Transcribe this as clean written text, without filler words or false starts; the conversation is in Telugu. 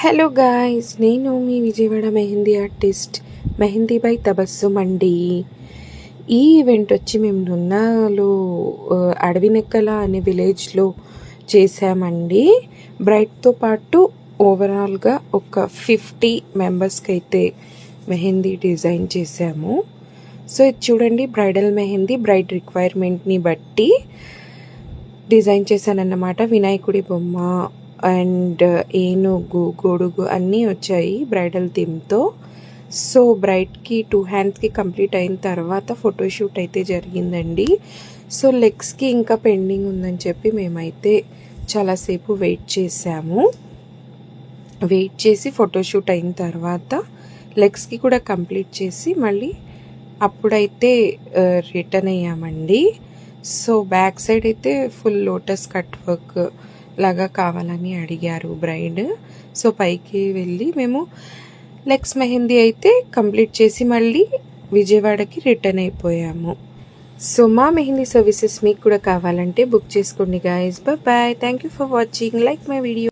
హలో గాయ్స్, నేను మీ విజయవాడ మెహందీ ఆర్టిస్ట్ మెహందీ బై తబస్సుమ్ అండి. ఈ ఈవెంట్ వచ్చి మేము నున్నాలో అడవినెక్కల అనే విలేజ్లో చేసామండి. బ్రైడ్తో పాటు ఓవరాల్గా ఒక 50 మెంబర్స్కి అయితే మెహందీ డిజైన్ చేసాము. సో ఇది చూడండి, బ్రైడల్ మెహందీ బ్రైడ్ రిక్వైర్మెంట్ని బట్టి డిజైన్ చేశానన్నమాట. వినాయకుడి బొమ్మ అండ్ ఏనుగు, గొడుగు అన్నీ వచ్చాయి బ్రైడల్ థీమ్తో. సో బ్రైడ్కి 2 హ్యాండ్స్కి కంప్లీట్ అయిన తర్వాత ఫోటోషూట్ అయితే జరిగిందండి. సో లెగ్స్కి ఇంకా పెండింగ్ ఉందని చెప్పి మేమైతే చాలాసేపు వెయిట్ చేసాము. వెయిట్ చేసి ఫోటోషూట్ అయిన తర్వాత లెగ్స్కి కూడా కంప్లీట్ చేసి మళ్ళీ అప్పుడైతే రిటర్న్ అయ్యామండి. సో బ్యాక్ సైడ్ అయితే ఫుల్ లోటస్ కట్ వర్క్ లాగా కావాలని అడిగారు బ్రైడ్. సో పైకి వెళ్ళి మేము లెగ్స్ మెహందీ అయితే కంప్లీట్ చేసి మళ్ళీ విజయవాడకి రిటర్న్ అయిపోయాము. సో మా మెహందీ సర్వీసెస్ మీకు కూడా కావాలంటే బుక్ చేసుకోండి guys. Bye. Thank you for watching. Like my video.